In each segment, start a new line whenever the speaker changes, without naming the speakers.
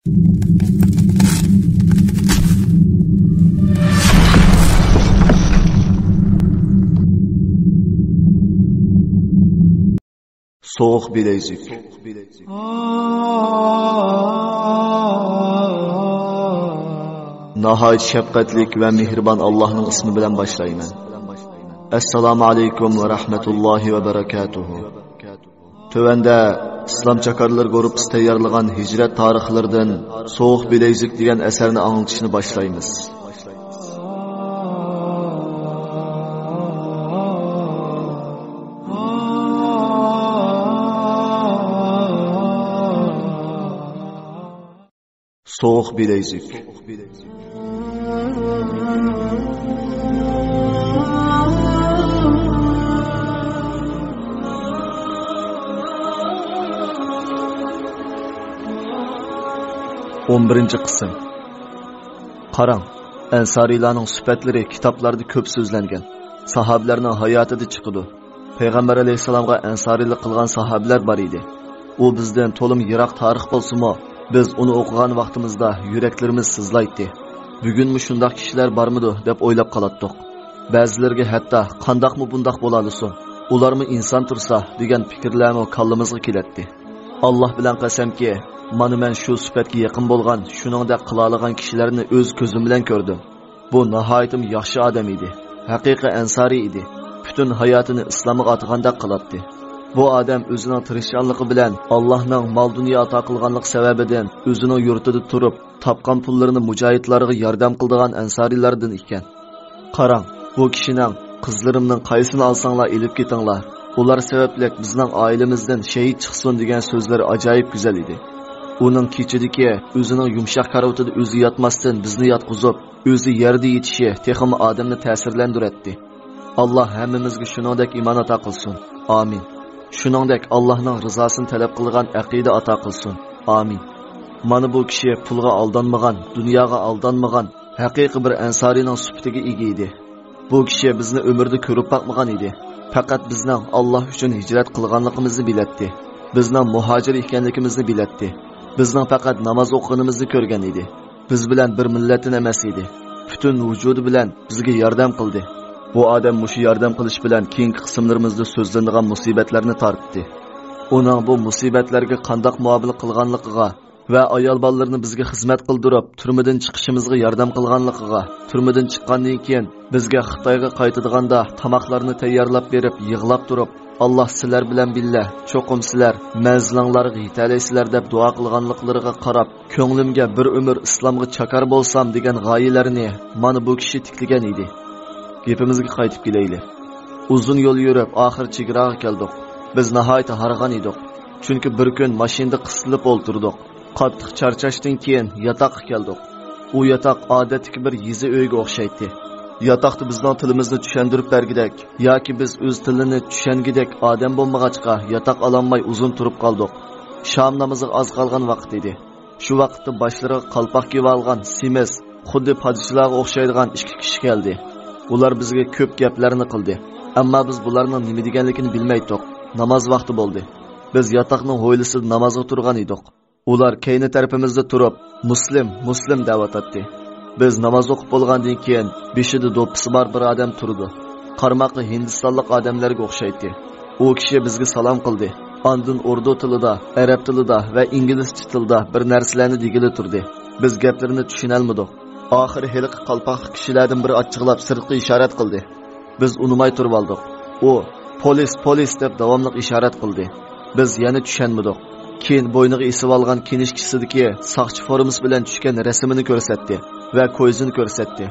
Soğuk bilezik. Nahayet şefkatlik ve mihriban Allah'ın ismi bilen başlayman. Esselamu aleykum ve rahmetullahi ve berekatuhu. Tövende İslam çakarlar grupsi tayyorlagan hicret tarixlaridan Soğuk bilezik degan eserini anlatışını başlaymiz. Soğuk bilezik. Birinci kısım. Qarang, Ansarilarning sifatlari kitoblarda ko'p so'zlangan. Sahabelarning hayotida chiqadi. Payg'ambar alayhisalomga ansariylik qilgan sahabelar bor edi. U bizdan to'lim yiroq tarix bo'lsa-mu, biz uni o'qigan vaqtimizda yuraklarimiz sizlaydi. Bugunmi shunday kishilar bormidi deb o'ylab qolatdik. Ba'zilarga hatto qandoqmi bundoq bo'ladisin, ularmi inson tursa degan fikrlarni kallamizga keladi. Alloh bilan qasamki, mana men shu sifatga yaqin bo'lgan, shuningdek qila olgan kishilarni o'z ko'zim bilan ko'rdim. Bu nihoyatim yaxshi odam edi. Haqiqiy ansariy edi. Butun hayotini islomga atgandek qiladi. Bu odam o'zining tirishchanligi bilan Allohning mol dunyo ato qilganlik sababidan o'zining yurtida turib, topgan pullarini mujohidlarga yordam qildigan ansariylardan ekan. Qarang, bu kishining qizlarimning qaysini olsanglar elib ketinglar. Ular sababli bizning oilamizdan shahid chiqsin degan so'zlari ajoyib go'zal edi. Uning kechidagi o'zining yumshoq karavotida o'zi yotmasdan bizni yotqizib, o'zi yerda yetishi texmi odamni ta'sirlantiradi. Alloh hammamizga shuningdek iymon ato qilsin. Amin. Shuningdek Allohning rizosini talab qilgan aqida ato qilsin. Amin. Mana bu kishi pulga aldanmagan, dunyoga aldanmagan, haqiqiy bir ansariyning sifatiga ega edi. Bu kishi bizni umrda ko'rib boqmagan edi. Faqat bizning Alloh uchun hijrat qilganligimizni biladi. Bizning muhojir ekanligimizni biladi. Bizning faqat namoz o'qiganimizni ko'rgan edi. Biz bilan bir millatdan emas edi. Butun vujudi bilan bizga yordam qildi. Bu odam mushu yordam qilish bilan keyingi qismlarimizda so'zlanadigan musibatlarni tortdi. Uning bu musibatlarga qandoq muomala qilganligiga va ayol bolalarni bizga xizmat qildirib, turmadan chiqishimizga yordam qilganligiga, turmadan chiqqandan keyin bizga Xitoyga qaytadiganda tamoqlarni tayyorlab berib, yig'lab turib, Alloh sizlar bilan billah, cho'qim sizlar manzilinglarga yetalaysizlar deb duo qilganliklariga qarab, ko'nglimga bir umr islomga chakar bo'lsam degan g'oyalarini mana bu kishi tiklagan edi. Gapimizga qaytib kelaylik. Uzun yo'l yurib, oxir chegaraga keldik. Biz nihoyat harg'an edik. Chunki bir kun mashinada qisilib o'ltirdik. Qattiq charchashdan keyin yotoqqa keldik. U yotoq odatdagi bir yezi uyga o'xshaydi. Yotoqda bizning tilimizni tushuntirib bergidek yoki biz o'z tilini tushungidek odam bo'lmag'achqa yotoq ololmay uzun turib qoldik. Shom namoziga oz qolgan vaqt edi. Shu vaqtda boshlariga qalpoq kiyib olgan semiz, xuddi podshohlarga o'xshaydigan ikki kishi keldi. Ular bizga ko'p gaplarni qildi. Ammo biz bularning nima deganligini bilmaydik. Namoz vaqti bo'ldi. Biz yotoqning ho'ylisida namozga turgan edik. Ular keyni tarafimizda turib, "Muslim" deb atadi. Biz namoz o'qib bo'lgandan keyin beshida do'ppisi bor bir odam turdi. Qarmoqli Hindistonlik odamlarga o'xshaydi. U kishi bizga salom qildi. Ondan urdu tilida, arab tilida va inglizcha tilda bir narsalarni degili turdi. Biz gaplarini tushuna olmadik. Oxiri heliq qalpoqli kishilardan biri ochiqlab sirtqi ishorat qildi. Biz unumay turib oldik. U "Polis" deb davomli ishorat qildi. Biz yana tushunmadik. Keyin bo'yniga esib olgan kinishkisidagi saqchi formasi bilan tushgan rasmini ko'rsatdi va ko'zini ko'rsatdi.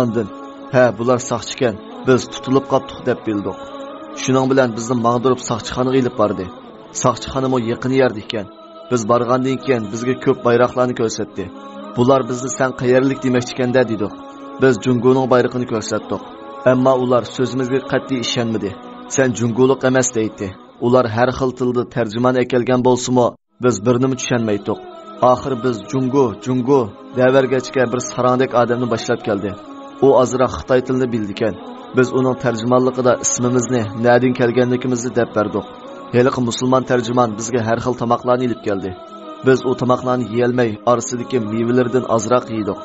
Ondan, "Ha, bular saqchi ekan. Biz tutilib qopdik" deb bildik. Shuning bilan bizni mag'durib saqchixonaga ilib bordi. Saqchixona mo yaqin yerda ekan. Biz borgandan keyin bizga ko'p bayroqlarni ko'rsatdi. Bular bizni "Sen qayerlik" demoqchi ekanda dedik. Biz Jungoning bayrog'ini ko'rsatdik. Ammo ular so'zimizga qat'iy ishonmadi. "Sen Jungolik emas" deydi. Ular har xil tilda tarjimon ekelgan bo'lsa-mu, biz birini tushunmaydik. Oxir biz Jungo davargachga bir sarangdek odamni boshlab keldi. U azroq Xitoy tilini bildi ekan. Biz uning tarjimonligida ismimizni, nerdan kelganligimizni deb berdik. Heliq musulmon tarjimon bizga har xil tamoqlarni ilib keldi. Biz o tamoqlarni yeyolmay, orasidagi mevalardan azroq yedik.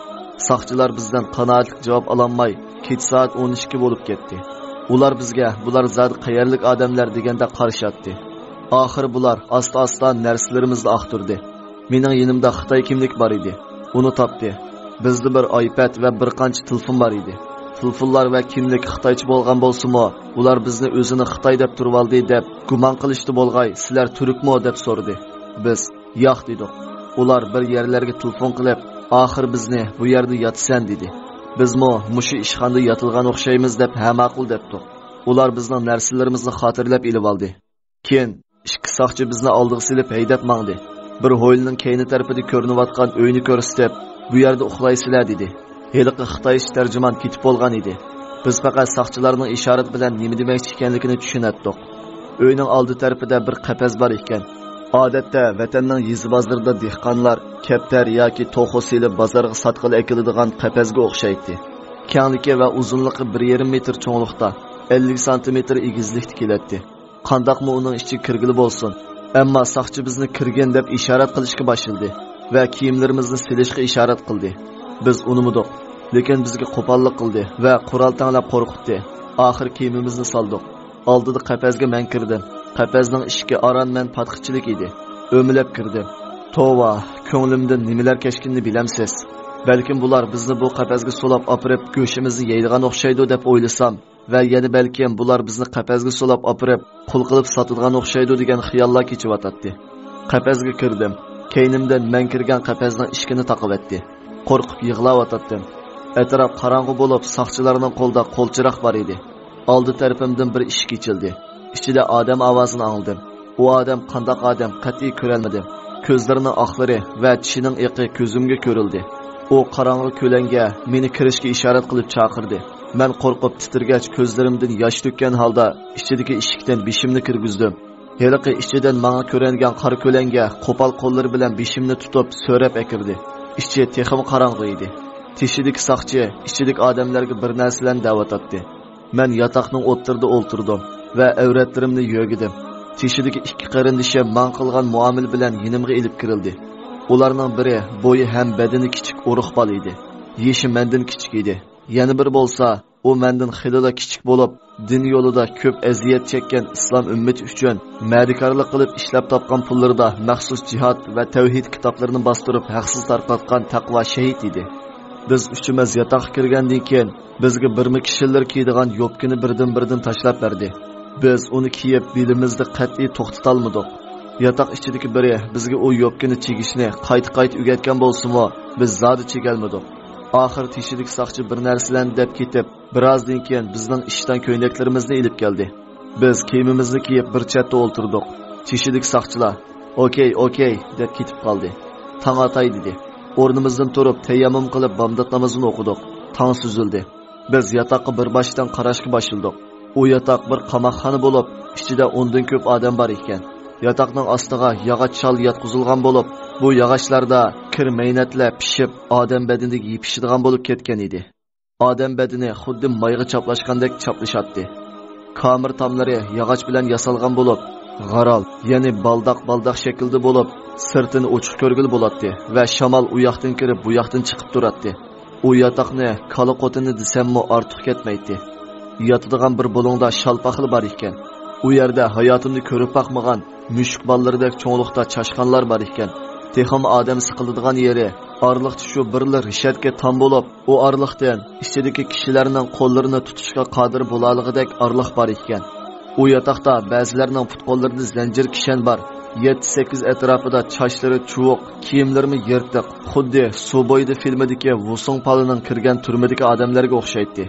Saqchilar bizdan qanoatli javob ololmay, kech soat 12 bo'lib ketdi. Ular bizga bular zot qayerlik odamlar deganda qarishatdi. Oxir bular asta-asta narsalarimizni aqtirdi. Mening yonimda Xitoy kimlik bor edi. Uni topdi. Bizda bir iPad va bir qancha telefon bor edi. Telefonlar va kimlik Xitoycha bo'lgan bo'lsa-mo, ular bizni o'zini Xitoy deb turib oldi deb gumon qilishdi bo'lg'ay, sizlar turkmi deb so'radi. Biz yo'q dedik. Ular bir yerlarga telefon qilib, oxir bizni bu yerda yotsan dedi. Bizmo mushu ishxonada yotilgan o'xshaymiz deb ha ma'qul debdik. Ular bizning narsalarimizni xotirlab elib oldi. Keyin ikki soqchi bizni oldiga silib haydab mangdi. Bir hovlining keyni tarafida ko'rinayotgan uyni ko'rsatib, bu yerda uxlaysizlar dedi. Heliqi Xitoycha tarjimon ketib bo'lgan edi. Biz faqat soqchilarning ishorat bilan nima demoqchi ekanligini tushunatdik. Uyning oldi tarafida bir qafas bor ekan. Odatda vatanning yezbozlarida dehqonlar kaptar yoki to'xo selib bozorga sotqili ekiladigan qafasga o'xshaydi. Kengligi va uzunligi 1,5 metr cho'nglikda, 50 sm egizlikda keladi. Qandaqmi uning ichi kirgili bo'lsin. Ammo soqchi bizni kirgan deb ishorat qilishga boshladi va kiyimlarimizni silishga ishorat qildi. Biz unimidik, lekin bizga qo'pollik qildi va qurol tanlab qo'rqitdi. Oxir kiyimimizni soldik. Oldida qafasga men kirdim. Qafasning ishki aran men patqichilik edi. O'milab kirdim. Tova, ko'nglimda nimalar kechkinni bilamsiz. Balkim bular bizni bu qafasga solab opirib go'shimizni yeydigan o'xshaydi deb o'ylasam va yana balkim bular bizni qafasga solab opirib qul qilib sotadigan o'xshaydi degan xiyollar kechiyotdi. Qafasga kirdim. Keynimdan men kirgan qafasning ishkini taqib etdi. Qo'rqib yig'layotdim. Atrof qorong'u bo'lib, soqchilarning qo'lida qo'lchiroq bor edi. Oldi tarafimdan bir eshik ochildi. Ichida odam ovozini angladim. U odam qandoq odam qat'iy ko'rolmadim. Ko'zlarining oqlari va tishining iqi ko'zimga ko'rildi. U qorong'u ko'langa meni kirishga ishorat qilib chaqirdi. Men qo'rqib titirgach ko'zlarimdan yosh to'kkan holda ichidagi eshikdan beshimni kirgizdim. Heliqi ichidan menga ko'ringan qora ko'langa qo'pol qo'llari bilan beshimni tutib so'rab akirdi. Ichi texim qorong'u edi. Teshidagi soqchi ichidagi odamlarga bir narsalarni da'vat etdi. Men yotoqning o'ttirida o'ltirdim va avratlarimni yo'gidim. Teshidagi ikki qarindishim men qilgan muomil bilan yinimga ilib kirildi. Ularning biri bo'yi ham badani kichik urug' bola edi. Yeshi mendan kichik edi. Yana bir bo'lsa, u mendan xilida kichik bo'lib, din yo'lida ko'p aziyat chekkan islom ummati uchun ma'rikarlik qilib ishlab topgan pullarida maxsus jihad va tavhid kitoblarini bostirib haqsiz tarqatgan taqvo shahid edi. Biz uchimiz yotoqqa kirgandan keyin bizga birmi kishilar kiydigan yopkini birdan tashlab berdi. Biz uni kiyib belimizni qat'iy to'xtata olmadik. Yotoq ichidagi biri bizga u yopkini chigishni qayta o'rgatgan bo'lsa-mo, biz zodi chegalmadik. Oxir tishilik soqchi bir narsalarni deb ketib, birozdan keyin bizning ishdan ko'ylaklarimizni ilib keldi. Biz kiyimimizni kiyib bir chetda o'ltirdik. Tishilik soqchilar "Okey" deb ketib qoldi. Tong otay dedi. O'rnimizdan turib, tayammum qilib bomdod namozini o'qidik. Tong suzildi. Biz yotoqqa bir boshdan qarashga boshladik. U yotoq bir qamoqxona bo'lib, ichida 10 dan ko'p odam bor ekan. Yotoqning ostiga yog'och shal yotqizilgan bo'lib, bu yog'ochlarda kir maynatlar pishib, odam badaniga yepishadigan bo'lib ketgan edi. Odam badani xuddi mayga chaplashgandek chaplashatdi. Kamir tomlari yog'och bilan yasalgan bo'lib, g'aral, ya'ni baldoq shaklda bo'lib, sirtini ochiq ko'rgil bo'ladi va shamol u yoqdan kirib, bu yoqdan chiqib turadi. U yotoqni kala qotini desammi ortiq ketmaydi. Yotadigan bir bo'lingda shalpaqli bor ekan. U yerda hayotimni ko'rib boqmagan mushuk bolalardek cho'nglikda chashqanlar bor ekan. Texim odam siqiladigan yeri orliqda shu birli rishatga tam bo'lib, u orliqdan ichidagi kishilarning qo'llarini tutishga qodir bo'laligidek orliq bor ekan. U yotoqda ba'zilarning put-qo'llarida zanjir kishan bor. 7-8 atrofida chochlari chuvuq, kiyimlari yirtiq, xuddi Suboyda filmidagi Vusong Palining kirgan turmadagi odamlarga o'xshaydi.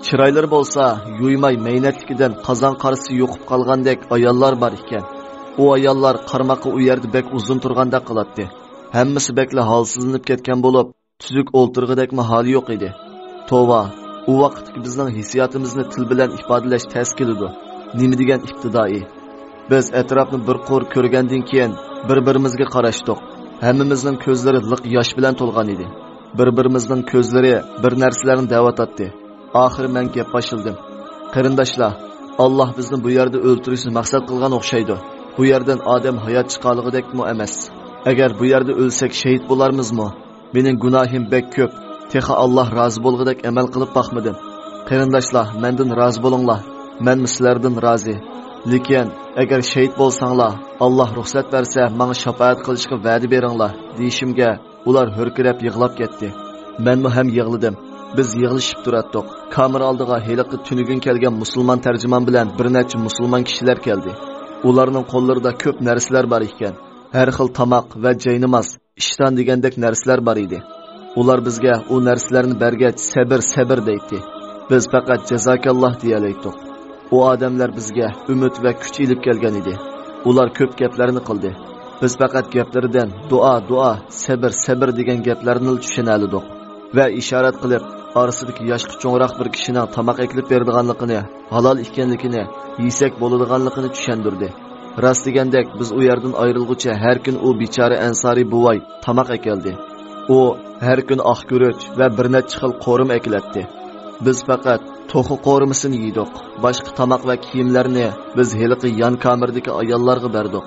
Chiroylar bo'lsa, yuymay maynatligidan qozon qarisi yo'qib qolgandek ayollar bor ekan. U ayollar qarmoqqa u yerda bek uzun turgandek qiladi. Hammasi bekla holsizlanib ketgan bo'lib, tuzuk o'ltirg'idekmi holi yo'q edi. Tova, u vaqtdagi bizning hissiyotimizni til bilan ifodalash tez keladi. Nima degan ibtidoiy. Biz atrofni bir qo'r ko'rgandan keyin bir-birimizga qarashdik. Hammamizning ko'zlari liq yosh bilan to'lgan edi. Bir-birimizning ko'zlari bir narsalarni da'vat etdi. Oxir men gap boshladim. Qarindoshlar, Alloh bizni bu yerda o'ltirishni maqsad qilgan o'xshaydi. Bu yerdan odam hayot chiqarligidekmi emas. Agar bu yerda o'lsak shahid bo'larmizmi? Mening gunohim bek ko'p. Texi Alloh rozi bo'lgudek amal qilib boqmadim. Qarindoshlar, mendan rozi bo'linglar. Men sizlardan rozi. Lekin agar shahid bo'lsanglar, Alloh ruxsat bersa, menga shafaat qilishga va'da beringlar, deyishimga ular hurkirab yig'lab ketdi. Menmi ham yig'ladim. Biz yig'lashib turatdik. Kamera oldiga heliqi tunugun kelgan musulmon tarjimon bilan bir necha musulmon kishilar keldi. Ularning qo'llarida ko'p narsalar bor ekan. Har xil tamoq va jaynimaz, ishton degandek narsalar bor edi. Ular bizga u narsalarni bergach sabr deydi. Biz faqat jazakalloh deyalaydik. O odamlar bizga umid va kuch ilib kelgan edi. Ular ko'p gaplarni qildi. Biz faqat gaplaridan duo, sabr degan gaplarni tushunaldik va ishorat qilib, orasidagi yoshli cho'ngroq bir kishining tamoq eklib berdiganligini, halol ekanligini, yesak bo'ladiganligini tushundirdi. Rost degandek biz u yerdan ayrilguncha har kun u bechora ansoriy buvoy tamoq ekeldi. U har kun oq guruch va bir necha xil qo'rim eklatdi. Biz faqat to'xi qo'rimisini yedik. Boshqa tamoq va kiyimlarni biz heliqi yon kamerdagi ayollarga berdik.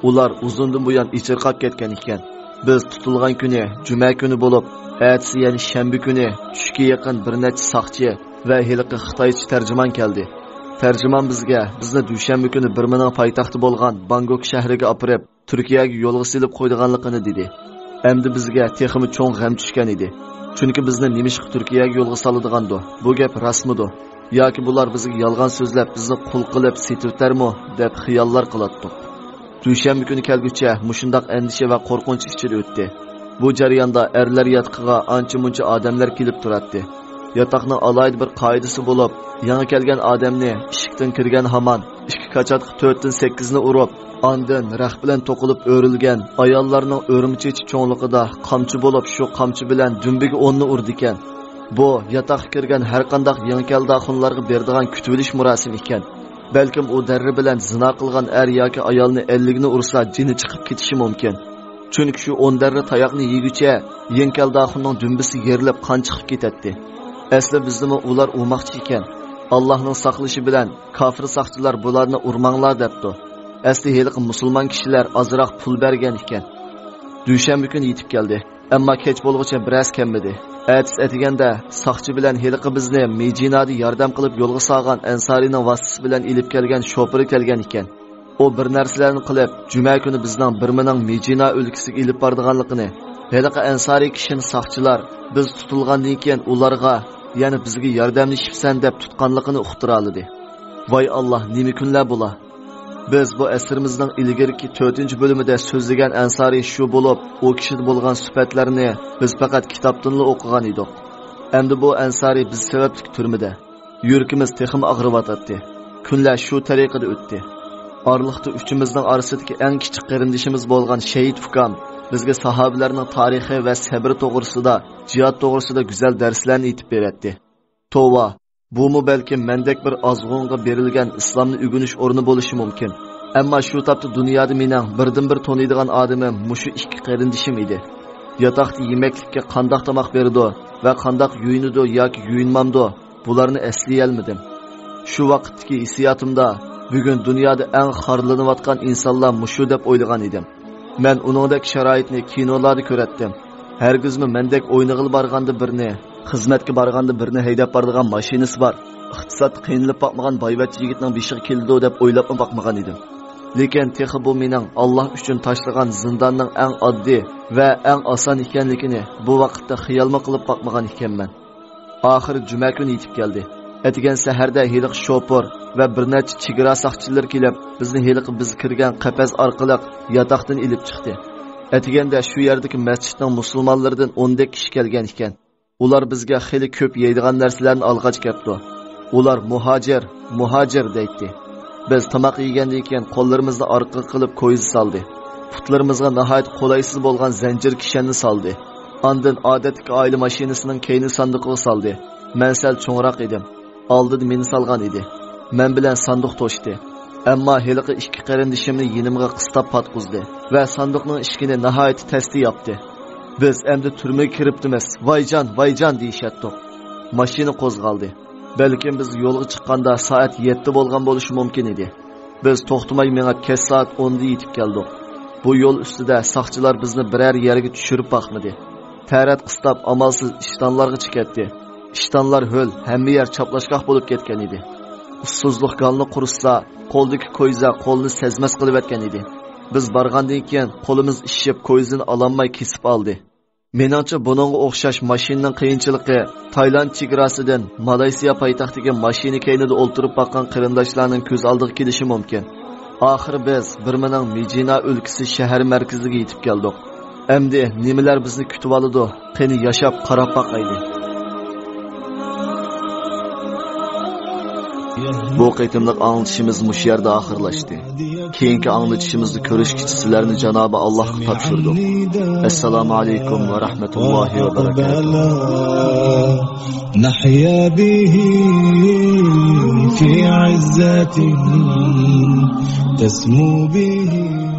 Ular uzundan buyon ichirqab ketgan ekan. Biz tutilgan kuni juma kuni bo'lib, ertasi ya'ni shanba kuni tushga yaqin bir necha soqchi va heliqi xitoycha tarjimon keldi. Tarjimon bizni dushanba kuni Birmaning poytaxti bo'lgan Bangkok shahriga olib Turkiyaga yo'lga silib qo'ydiganligini dedi. Endi bizga texmi cho'ng g'am tushgan edi. Chunki bizni nimishq Turkiyaga yo'lga soladigandu. Bu gap rasmidu yoki bular bizga yolg'on so'zlab bizni qul qilib setirtarmi deb xiyollar qilatdik. Dushanba kuni kelguncha mushundoq andisha va qo'rqinch ichida o'tdi. Bu jarayonda erlar yotqiga ancha-muncha odamlar kelib turardi. Yotoqning alayda bir qoidasi bo'lib, yangi kelgan odamni eshikdan kirgan hamon ikki qachotqa 4 dan 8 ni urib, ondan rax bilan to'qilib o'rilgan ayollarning o'rimchichi cho'nligida qamchi bo'lib, shu qamchi bilan dumbiga 10 ni urdi ekan. Bu yotoqqa kirgan har qanday yangi keldaxonlarga berdigan kutilish murosimi ekan. Balkim u darri bilan zina qilgan er yoki ayolni 50 ni ursa, jini chiqib ketishi mumkin. Chunki shu 10 darri tayoqni yegucha yangi keldaxonning dumbisi yerilib qon chiqib ketadi. Asli bizni ular urmoqchi ekan. Allohning saqlashi bilan kofir saqchilar bularni urmanglar debdi. Asli heliq musulmon kishilar azroq pul bergan ekan. Dushanba kuni yetib keldi. Ammo kech bo'lguncha biroz kelmadi. Ertasi atiganda saqchi bilan heliq bizni Medinada yordam qilib yo'lga solgan ansorining vasitasi bilan ilib kelgan shofiri kelgan ekan. O bir narsalarni qilib, juma kuni bizning Birmaning Medina o'lkasiga ilib bordiganligini, heliq ansoriy kishini saqchilar biz tutilgandan keyin ularga yani bizga yordamlashibsan deb tutqanligini uqtiraladi. Voy Alloh, nima kunlar bular. Biz bu asrimizning ilgirki 4-bo'limida so'zlagan ansoriy shu bo'lib, u kishida bo'lgan sifatlarni biz faqat kitobdan o'qigan edik. Endi bu ansoriy biz sababli turmada. Yurkimiz texim og'riyotdi. Kunlar shu tariqada o'tdi. Orliqda uchimizning orasidagi eng kichik qarindishimiz bo'lgan Shahid Fukam bizga sahobalarning tarixi va sabr to'g'risida, jihad to'g'risida go'zal darslarni aytib berdi. Tova, bu balki mendek bir ozg'unga berilgan islomni o'rganish o'rni bo'lishi mumkin. Ammo shu topda dunyoda mening birdan-bir toniydigan odamim mushu ikki qarindishim edi. Yotoqda yemeklikka qandoq tomoq berdi va qandoq yuyinadi yoki yuyinmamdi, bularni eslay-olmadim. Shu vaqtdagi hissiyotimda bugun dunyoda eng xorlanayotgan insonlar mushu deb o'ylagan edim. Men uningdek sharoitni kinolarda ko'ratdim. Hargizmi mendek o'ynag'il borganda birni, xizmatga borganda birni haydab boradigan mashinasi bor. Iqtisod qiynalib boqmagan boyvachcha yigitning beshiga keldi deb o'ylab boqmagan edim. Lekin texi bu mening Alloh uchun tashlagan zindonning eng oddiy va eng oson ekanligini bu vaqtda xiyolma qilib boqmagan ekanman. Oxir juma kuni yetib keldi. Etigan saharda heliq shopor va bir necha chegara saqchilar kelib, bizni heliq biz kirgan qafas orqali yotoqdan ilib chiqdi. Atiganda shu yerdagi masjidning musulmonlaridan 10 kishi kelgan ekan. Ular bizga xili ko'p yeydigan narsalarni olg'ach keldi. Ular muhojir deydi. Biz tamoq yegandan keyin qo'llarimizni orqa qilib ko'yiz soldi. Putlarimizga nihoyat qolaysiz bo'lgan zanjir kishanni soldi. Ondan odatdagi oila mashinasining keyni sandiqiga soldi. Men sal cho'ngroq edim. Oldida meni solgan edi. Men bilan sandiq to'shdi. Ammo heliqi ikki qarindishimni yenimga qistab patquzdi va sandiqning ishkini nihoyat tasdi yapti. Biz endi turmaga kiribdimiz. Vayjon deyishatdi. Mashina qo'zg'aldi. Balkim biz yo'lga chiqqanda soat 7 bo'lgan bo'lishi mumkin edi. Biz to'xtamay menga kech soat 10 da yetib keldik. Bu yo'l ustida saqchilar bizni biror yerga tushirib boqmadi. Tarat qistab amalsiz ishtonlarga chiqatdi. Ishtonlar ho'l, hamma yer chaplashqoq bo'lib ketgan edi. Ussuzlik galni qursa, qo'ldagi ko'yza qo'lni sezmas qilib etgan edi. Biz borgandan keyin qo'limiz ishib ko'yzini ololmay kesib oldi. Meningcha buningga o'xshash mashinaning qiyinchiligi Tayland chegarasidan Malayziya poytaxtiga mashina keynida o'ltirib boqqan qarindoshlarning ko'z oldiga kelishi mumkin. Oxiri biz Birmaning Mijina o'lkasi shahar markaziga yetib keldik. Endi nimalar bizni kutib oladi? Qani yashab qarab boqaylik. Bu qitimliq anglitishimiz mush yerda oxirlashdi. Keyingi anglitishimizni ko'rishgacha sizlarni Janobi Allohga topshirdim. Assalomu alaykum va rahmatullohi va barakatuh.
Nahya bihi fi izzatin tasmu bihi